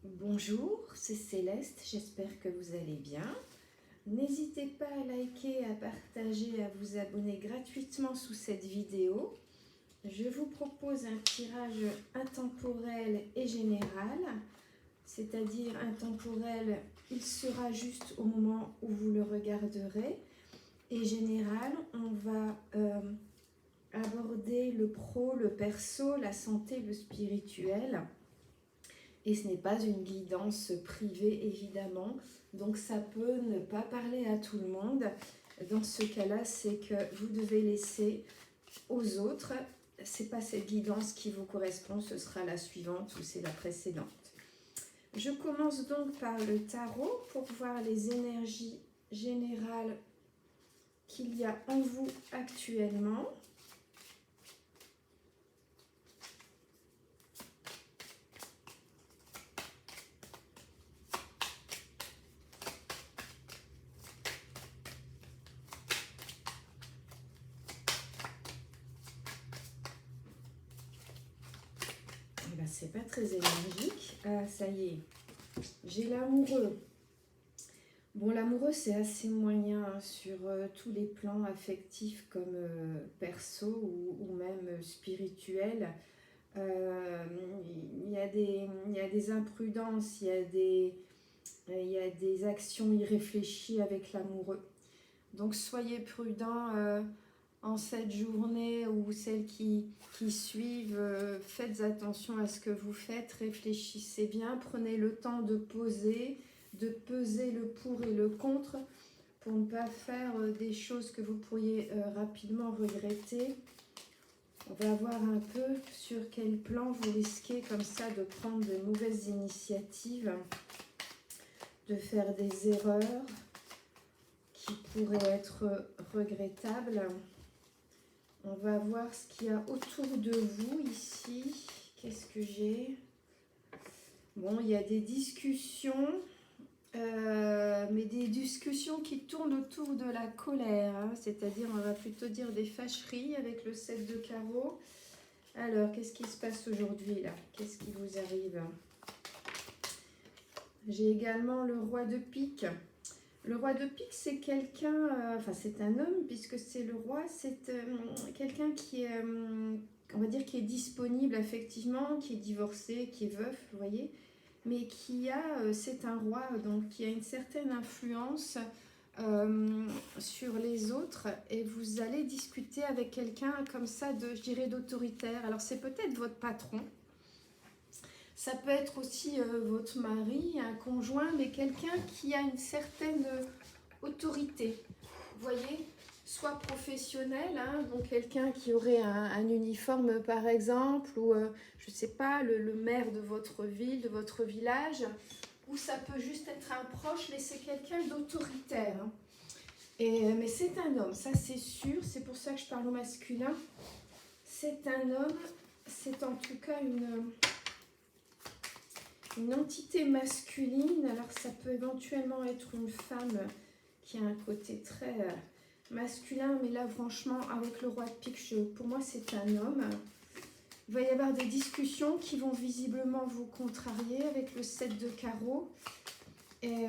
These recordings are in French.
Bonjour, c'est Céleste, j'espère que vous allez bien. N'hésitez pas à liker, à partager, à vous abonner gratuitement sous cette vidéo. Je vous propose un tirage intemporel et général, c'est-à-dire intemporel, il sera juste au moment où vous le regarderez. Et général, on va aborder le pro, le perso, la santé, le spirituel. Et ce n'est pas une guidance privée, évidemment. Donc, ça peut ne pas parler à tout le monde. Dans ce cas-là, c'est que vous devez laisser aux autres. Ce n'est pas cette guidance qui vous correspond, ce sera la suivante ou c'est la précédente. Je commence donc par le tarot pour voir les énergies générales qu'il y a en vous actuellement. C'est pas très énergique. Ah, ça y est. J'ai l'amoureux. Bon, l'amoureux, c'est assez moyen sur tous les plans affectifs comme perso ou même spirituel. Il y a des imprudences, il y a des actions irréfléchies avec l'amoureux. Donc, soyez prudents en cette journée ou celles qui suivent. Faites attention à ce que vous faites, réfléchissez bien, prenez le temps de poser, de peser le pour et le contre pour ne pas faire des choses que vous pourriez rapidement regretter. On va voir un peu sur quel plan vous risquez comme ça de prendre de mauvaises initiatives, de faire des erreurs qui pourraient être regrettables. On va voir ce qu'il y a autour de vous ici. Qu'est-ce que j'ai? Bon, il y a des discussions, mais des discussions qui tournent autour de la colère. Hein, c'est-à-dire, on va plutôt dire des fâcheries avec le 7 de carreau. Alors, qu'est-ce qui se passe aujourd'hui là? Qu'est-ce qui vous arrive? J'ai également le roi de pique. Le roi de pique, c'est quelqu'un, enfin c'est un homme puisque c'est le roi, c'est quelqu'un qui est, on va dire, qui est disponible affectivement, qui est divorcé, qui est veuf, vous voyez, mais qui a, c'est un roi, donc qui a une certaine influence sur les autres et vous allez discuter avec quelqu'un comme ça, je dirais d'autoritaire. Alors c'est peut-être votre patron. Ça peut être aussi votre mari, un conjoint, mais quelqu'un qui a une certaine autorité. Vous voyez, soit professionnel, hein, donc quelqu'un qui aurait un uniforme par exemple, ou je ne sais pas, le maire de votre ville, de votre village, ou ça peut juste être un proche, mais c'est quelqu'un d'autoritaire. Hein. Mais c'est un homme, ça c'est sûr, c'est pour ça que je parle au masculin. C'est un homme, c'est en tout cas une entité masculine. Alors ça peut éventuellement être une femme qui a un côté très masculin, mais là franchement avec le roi de pique, pour moi c'est un homme. Il va y avoir des discussions qui vont visiblement vous contrarier avec le 7 de carreau. Et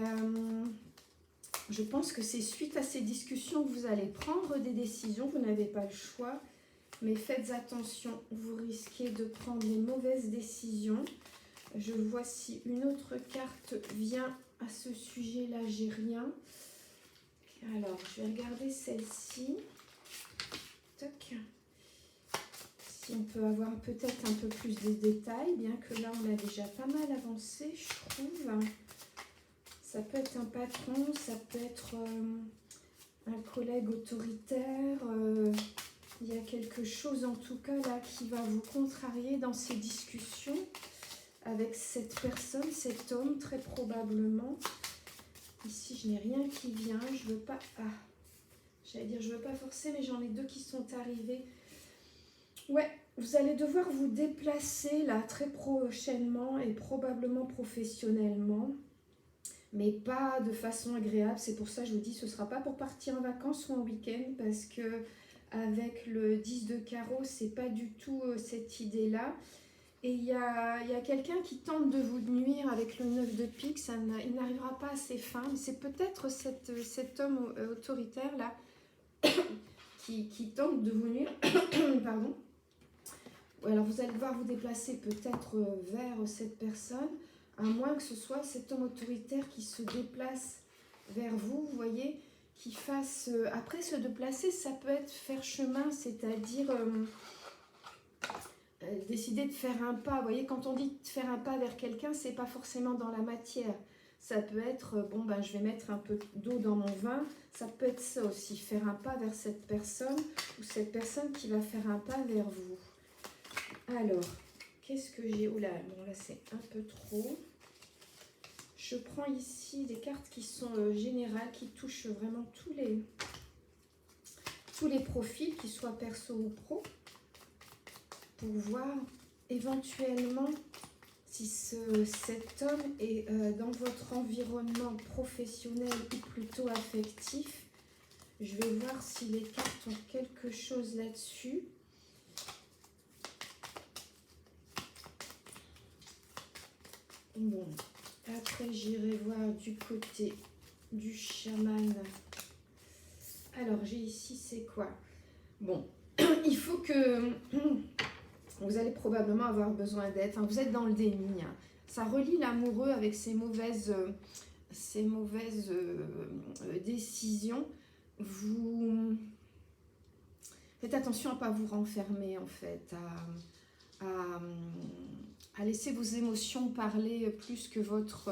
je pense que c'est suite à ces discussions que vous allez prendre des décisions. Vous n'avez pas le choix, mais faites attention, vous risquez de prendre les mauvaises décisions. Je vois si une autre carte vient à ce sujet-là, j'ai rien. Alors, je vais regarder celle-ci. Toc. Si on peut avoir peut-être un peu plus de détails, bien que là, on a déjà pas mal avancé, je trouve. Ça peut être un patron, ça peut être un collègue autoritaire. Il y a quelque chose, en tout cas, là, qui va vous contrarier dans ces discussions avec cette personne, cet homme, très probablement. Ici, je n'ai rien qui vient. Je veux pas... Ah, j'allais dire, je veux pas forcer, mais j'en ai deux qui sont arrivés. Ouais, vous allez devoir vous déplacer, là, très prochainement et probablement professionnellement. Mais pas de façon agréable. C'est pour ça que je vous dis, ce ne sera pas pour partir en vacances ou en week-end, parce que avec le 10 de carreau, c'est pas du tout cette idée-là. Et il y a quelqu'un qui tente de vous nuire avec le 9 de pique, il n'arrivera pas à ses fins. C'est peut-être cet homme autoritaire là qui tente de vous nuire. Pardon. Ou alors vous allez devoir vous déplacer peut-être vers cette personne, à moins que ce soit cet homme autoritaire qui se déplace vers vous, vous voyez, qui fasse... après se déplacer, ça peut être faire chemin, c'est-à-dire... décider de faire un pas. Vous voyez, quand on dit de faire un pas vers quelqu'un, c'est pas forcément dans la matière. Ça peut être, bon, ben, je vais mettre un peu d'eau dans mon vin. Ça peut être ça aussi, faire un pas vers cette personne ou cette personne qui va faire un pas vers vous. Alors, qu'est-ce que j'ai? Oula, bon, là, c'est un peu trop. Je prends ici des cartes qui sont générales, qui touchent vraiment tous les profils, qu'ils soient perso ou pro, pour voir éventuellement si cet homme est dans votre environnement professionnel ou plutôt affectif. Je vais voir si les cartes ont quelque chose là-dessus. Bon, après j'irai voir du côté du chaman. Alors j'ai ici, c'est quoi? Bon, il faut que... Vous allez probablement avoir besoin d'aide. Enfin, vous êtes dans le déni. Hein. Ça relie l'amoureux avec ses mauvaises décisions. Vous faites attention à ne pas vous renfermer, en fait, à laisser vos émotions parler plus que votre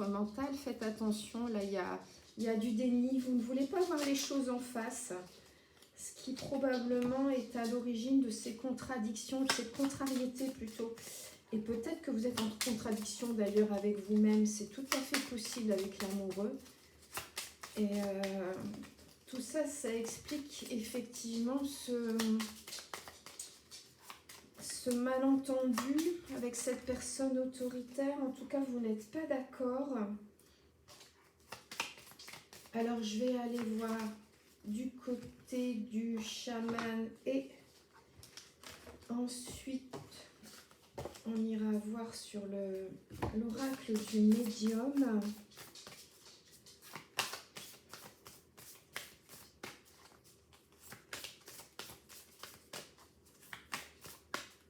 mental. Faites attention, là, il y a du déni. Vous ne voulez pas voir les choses en face. Ce qui probablement est à l'origine de ces contradictions, de cette contrariété plutôt. Et peut-être que vous êtes en contradiction d'ailleurs avec vous-même. C'est tout à fait possible avec l'amoureux. Et tout ça, ça explique effectivement ce malentendu avec cette personne autoritaire. En tout cas, vous n'êtes pas d'accord. Alors, je vais aller voir du côté du chaman et ensuite on ira voir sur l'oracle du médium.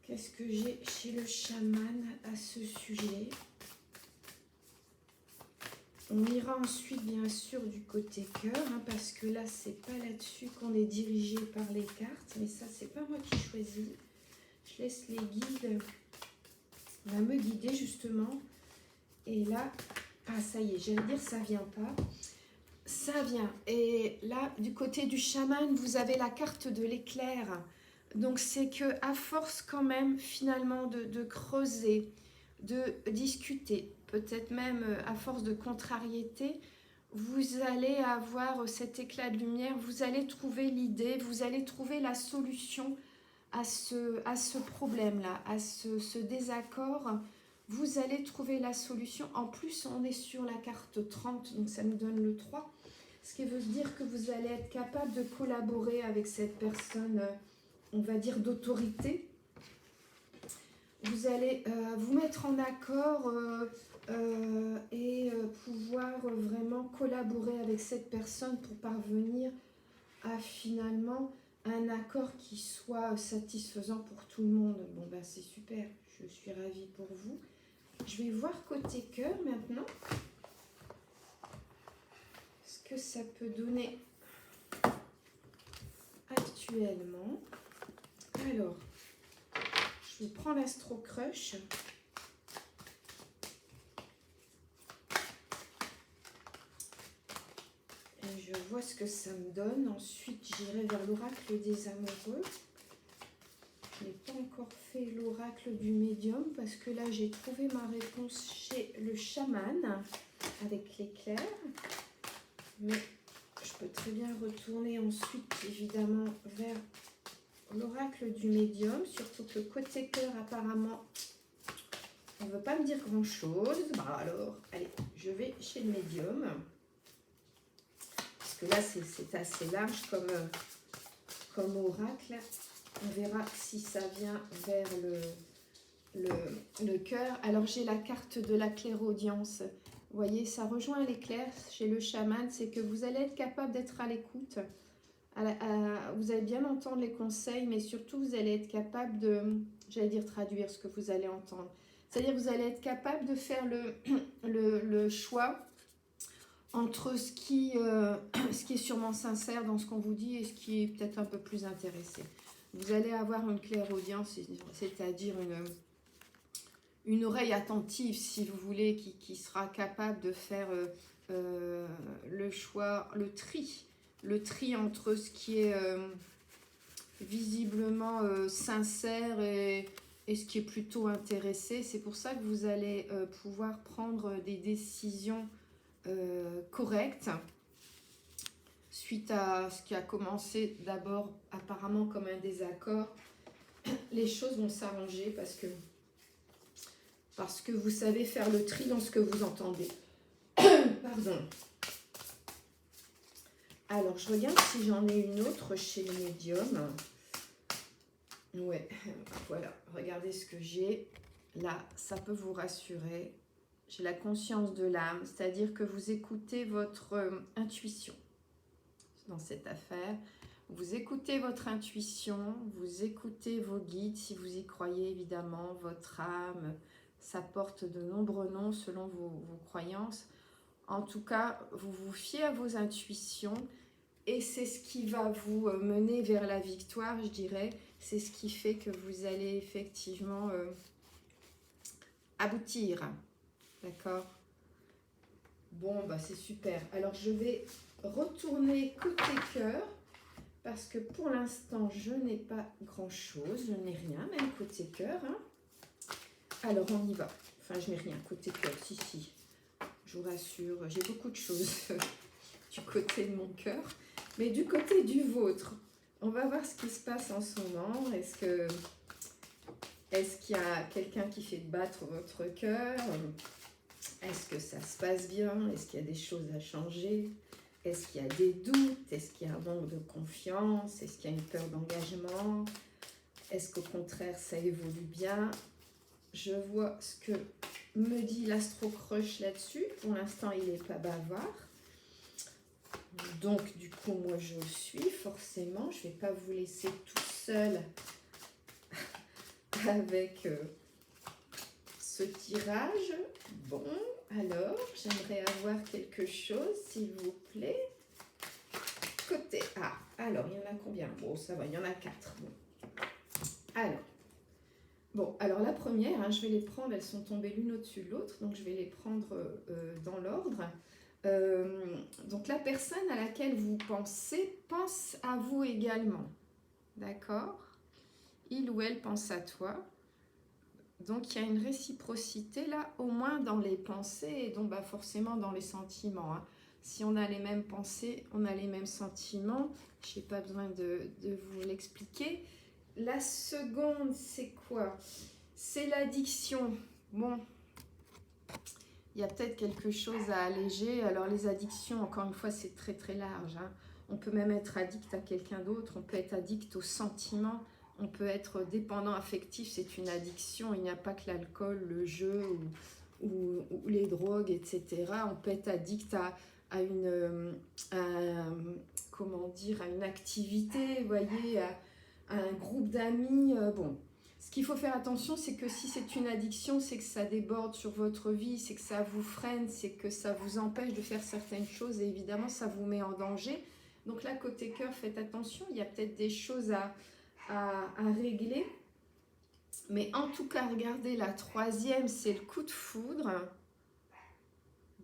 Qu'est-ce que j'ai chez le chaman à ce sujet? On ira ensuite bien sûr du côté cœur, hein, parce que là c'est pas là-dessus qu'on est dirigé par les cartes, mais ça c'est pas moi qui choisis. Je laisse les guides me guider justement. Et là, ah ça y est, j'allais dire ça vient pas. Ça vient. Et là, du côté du chaman, vous avez la carte de l'éclair. Donc c'est que à force quand même finalement de creuser, de discuter, peut-être même à force de contrariété, vous allez avoir cet éclat de lumière, vous allez trouver l'idée, vous allez trouver la solution à ce problème-là, à ce désaccord. Vous allez trouver la solution. En plus, on est sur la carte 30, donc ça nous donne le 3, ce qui veut dire que vous allez être capable de collaborer avec cette personne, on va dire d'autorité. Vous allez vous mettre en accord et pouvoir vraiment collaborer avec cette personne pour parvenir à finalement un accord qui soit satisfaisant pour tout le monde. Bon ben c'est super, je suis ravie pour vous. Je vais voir côté cœur maintenant. Ce que ça peut donner actuellement. Alors, je prends l'Astro Crush. Et je vois ce que ça me donne. Ensuite, j'irai vers l'oracle des amoureux. Je n'ai pas encore fait l'oracle du médium parce que là, j'ai trouvé ma réponse chez le chaman avec l'éclair. Mais je peux très bien retourner ensuite, évidemment, vers l'oracle du médium, surtout que côté cœur, apparemment, on ne veut pas me dire grand-chose. Bah alors, allez, je vais chez le médium. Parce que là, c'est assez large comme oracle. On verra si ça vient vers le cœur. Alors, j'ai la carte de la clairaudience. Vous voyez, ça rejoint l'éclair chez le chaman. C'est que vous allez être capable d'être à l'écoute. Vous allez bien entendre les conseils, mais surtout, vous allez être capable de, j'allais dire, traduire ce que vous allez entendre. C'est-à-dire, vous allez être capable de faire le choix entre ce qui est sûrement sincère dans ce qu'on vous dit et ce qui est peut-être un peu plus intéressé. Vous allez avoir une clairaudience, c'est-à-dire une oreille attentive, si vous voulez, qui sera capable de faire le choix, le tri entre ce qui est visiblement sincère et ce qui est plutôt intéressé. C'est pour ça que vous allez pouvoir prendre des décisions correctes suite à ce qui a commencé d'abord apparemment comme un désaccord. Les choses vont s'arranger parce que vous savez faire le tri dans ce que vous entendez. Pardon. Alors, je regarde si j'en ai une autre chez les médiums. Ouais, voilà. Regardez ce que j'ai. Là, ça peut vous rassurer. J'ai la conscience de l'âme, c'est-à-dire que vous écoutez votre intuition dans cette affaire. Vous écoutez votre intuition, vous écoutez vos guides, si vous y croyez évidemment, votre âme. Ça porte de nombreux noms selon vos croyances. En tout cas, vous vous fiez à vos intuitions et c'est ce qui va vous mener vers la victoire, je dirais. C'est ce qui fait que vous allez effectivement aboutir. D'accord? Bon, bah c'est super. Alors, je vais retourner côté cœur parce que pour l'instant, je n'ai pas grand-chose. Je n'ai rien, même côté cœur. Hein. Alors, on y va. Enfin, je n'ai rien côté cœur. Si. Je vous rassure, j'ai beaucoup de choses du côté de mon cœur. Mais du côté du vôtre, on va voir ce qui se passe en ce moment. Est-ce qu'il y a quelqu'un qui fait battre votre cœur? Est-ce que ça se passe bien? Est-ce qu'il y a des choses à changer? Est-ce qu'il y a des doutes? Est-ce qu'il y a un manque de confiance? Est-ce qu'il y a une peur d'engagement? Est-ce qu'au contraire, ça évolue bien? Je vois ce que me dit l'astro-crush là-dessus. Pour l'instant, il n'est pas bavard. Donc, du coup, moi, je suis forcément. Je ne vais pas vous laisser tout seul avec ce tirage. Bon, alors, j'aimerais avoir quelque chose, s'il vous plaît. Côté A. Alors, il y en a combien? Bon, ça va, il y en a 4. Bon, alors la première, hein, je vais les prendre, elles sont tombées l'une au-dessus de l'autre, donc je vais les prendre dans l'ordre. Donc la personne à laquelle vous pensez pense à vous également. D'accord? Il ou elle pense à toi. Donc il y a une réciprocité là, au moins dans les pensées et donc bah, forcément dans les sentiments. Hein. Si on a les mêmes pensées, on a les mêmes sentiments. Je n'ai pas besoin de vous l'expliquer. La seconde, c'est quoi? C'est l'addiction. Bon, il y a peut-être quelque chose à alléger. Alors les addictions, encore une fois, c'est très très large. Hein. On peut même être addict à quelqu'un d'autre, on peut être addict aux sentiments, on peut être dépendant affectif, c'est une addiction. Il n'y a pas que l'alcool, le jeu ou les drogues, etc. On peut être addict à une activité, vous voyez, à un groupe d'amis. Bon, ce qu'il faut faire attention, c'est que si c'est une addiction, c'est que ça déborde sur votre vie, c'est que ça vous freine, c'est que ça vous empêche de faire certaines choses et évidemment, ça vous met en danger. Donc là, côté cœur, faites attention, il y a peut-être des choses à régler. Mais en tout cas, regardez, la troisième, c'est le coup de foudre.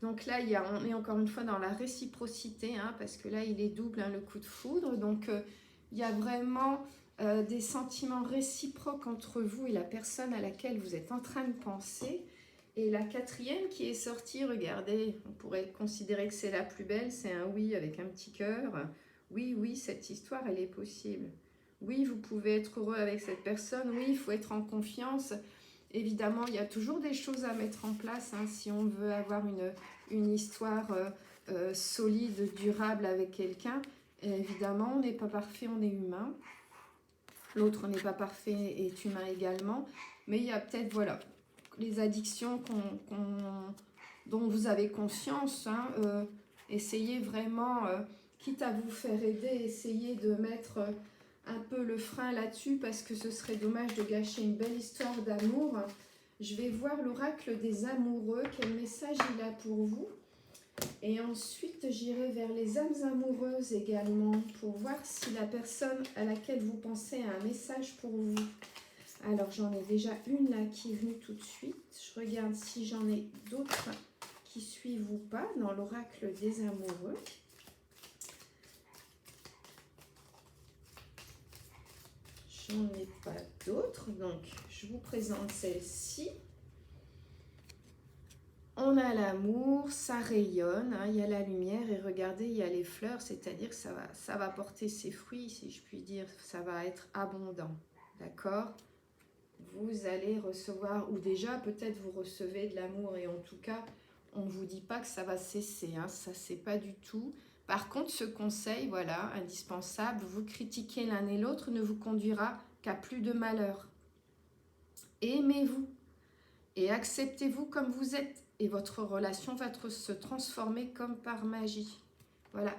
Donc là, on est encore une fois dans la réciprocité, hein, parce que là, il est double, hein, le coup de foudre. Donc, il y a vraiment des sentiments réciproques entre vous et la personne à laquelle vous êtes en train de penser. Et la quatrième qui est sortie, regardez, on pourrait considérer que c'est la plus belle, c'est un oui avec un petit cœur. Oui, cette histoire, elle est possible. Oui, vous pouvez être heureux avec cette personne. Oui, il faut être en confiance. Évidemment, il y a toujours des choses à mettre en place hein, si on veut avoir une histoire solide, durable avec quelqu'un. Évidemment, on n'est pas parfait, on est humain. L'autre n'est pas parfait, est humain également. Mais il y a peut-être, voilà, les addictions dont vous avez conscience. Hein, essayez vraiment, quitte à vous faire aider, essayez de mettre un peu le frein là-dessus parce que ce serait dommage de gâcher une belle histoire d'amour. Je vais voir l'oracle des amoureux, quel message il a pour vous. Et ensuite, j'irai vers les âmes amoureuses également pour voir si la personne à laquelle vous pensez a un message pour vous. Alors, j'en ai déjà une là qui est venue tout de suite. Je regarde si j'en ai d'autres qui suivent ou pas dans l'oracle des amoureux. J'en ai pas d'autres, donc je vous présente celle-ci. On a l'amour, ça rayonne, hein, il y a la lumière et regardez, il y a les fleurs, c'est-à-dire que ça va porter ses fruits, si je puis dire, ça va être abondant, d'accord? Vous allez recevoir, ou déjà peut-être vous recevez de l'amour et en tout cas, on ne vous dit pas que ça va cesser, hein, ça c'est pas du tout. Par contre, ce conseil, voilà, indispensable, vous critiquer l'un et l'autre ne vous conduira qu'à plus de malheur. Aimez-vous et acceptez-vous comme vous êtes. Et votre relation va se transformer comme par magie. Voilà.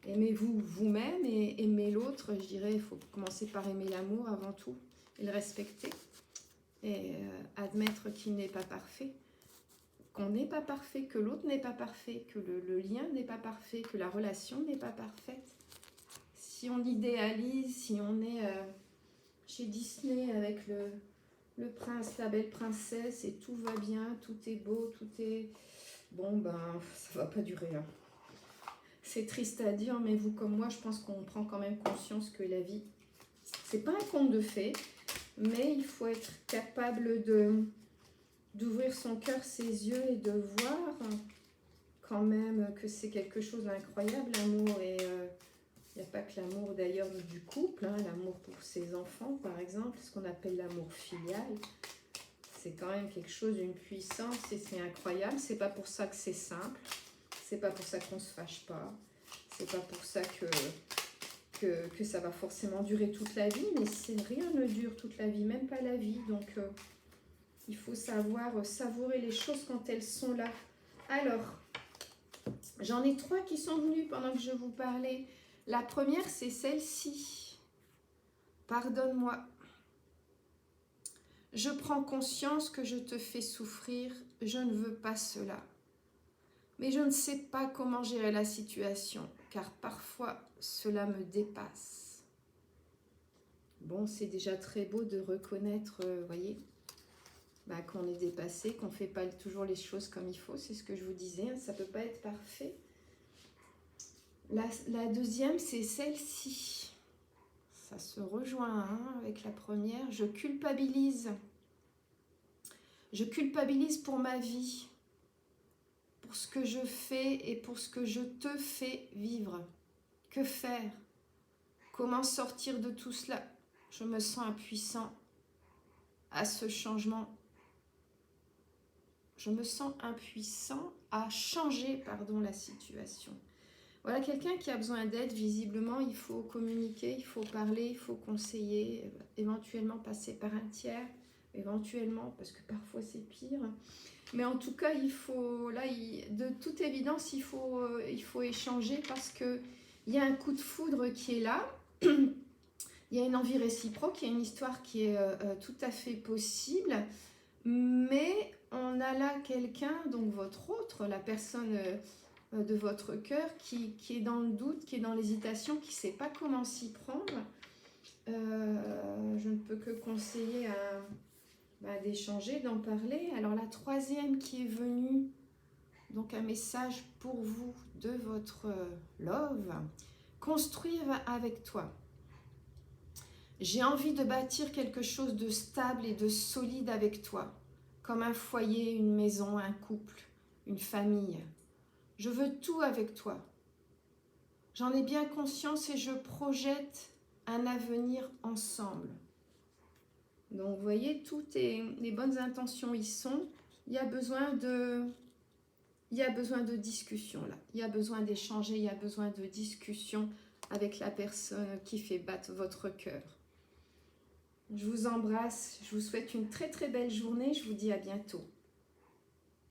Aimez-vous vous-même et aimez l'autre. Je dirais, il faut commencer par aimer l'amour avant tout et le respecter. Et admettre qu'il n'est pas parfait. Qu'on n'est pas parfait, que l'autre n'est pas parfait, que le lien n'est pas parfait, que la relation n'est pas parfaite. Si on idéalise, si on est chez Disney avec le prince, la belle princesse, et tout va bien, tout est beau, tout est... Bon, ben, ça va pas durer. Hein. C'est triste à dire, mais vous comme moi, je pense qu'on prend quand même conscience que la vie, c'est pas un conte de fées, mais il faut être capable d'ouvrir son cœur, ses yeux et de voir quand même que c'est quelque chose d'incroyable, l'amour. Et il n'y a pas que l'amour d'ailleurs du couple, hein, l'amour pour ses enfants par exemple, ce qu'on appelle l'amour filial. C'est quand même quelque chose d'une puissance et c'est incroyable. C'est pas pour ça que c'est simple, c'est pas pour ça qu'on se fâche pas, c'est pas pour ça que ça va forcément durer toute la vie, mais rien ne dure toute la vie, même pas la vie. Donc il faut savoir savourer les choses quand elles sont là. Alors, j'en ai 3 qui sont venues pendant que je vous parlais. La première, c'est celle-ci. Pardonne-moi. Je prends conscience que je te fais souffrir. Je ne veux pas cela. Mais je ne sais pas comment gérer la situation, car parfois cela me dépasse. Bon, c'est déjà très beau de reconnaître, voyez, qu'on est dépassé, qu'on ne fait pas toujours les choses comme il faut. C'est ce que je vous disais, hein, ça ne peut pas être parfait. La deuxième, c'est celle-ci. Ça se rejoint avec la première. Je culpabilise. Je culpabilise pour ma vie, pour ce que je fais et pour ce que je te fais vivre. Que faire? Comment sortir de tout cela? Je me sens impuissant à ce changement. Je me sens impuissant à changer, la situation. Voilà, quelqu'un qui a besoin d'aide, visiblement, il faut communiquer, il faut parler, il faut conseiller, éventuellement passer par un tiers, éventuellement, parce que parfois c'est pire. Mais en tout cas, il faut, là, de toute évidence, il faut échanger parce qu'il y a un coup de foudre qui est là, il y a une envie réciproque, il y a une histoire qui est tout à fait possible, mais on a là quelqu'un, donc votre autre, la personne... de votre cœur qui est dans le doute, qui est dans l'hésitation, qui ne sait pas comment s'y prendre. Je ne peux que conseiller d'échanger, d'en parler. Alors la troisième qui est venue, donc un message pour vous de votre love, construire avec toi. J'ai envie de bâtir quelque chose de stable et de solide avec toi, comme un foyer, une maison, un couple, une famille. Je veux tout avec toi. J'en ai bien conscience et je projette un avenir ensemble. Donc, vous voyez, toutes les bonnes intentions y sont. Il y a besoin de discussion là. Il y a besoin d'échanger, il y a besoin de discussion avec la personne qui fait battre votre cœur. Je vous embrasse, je vous souhaite une très très belle journée, je vous dis à bientôt.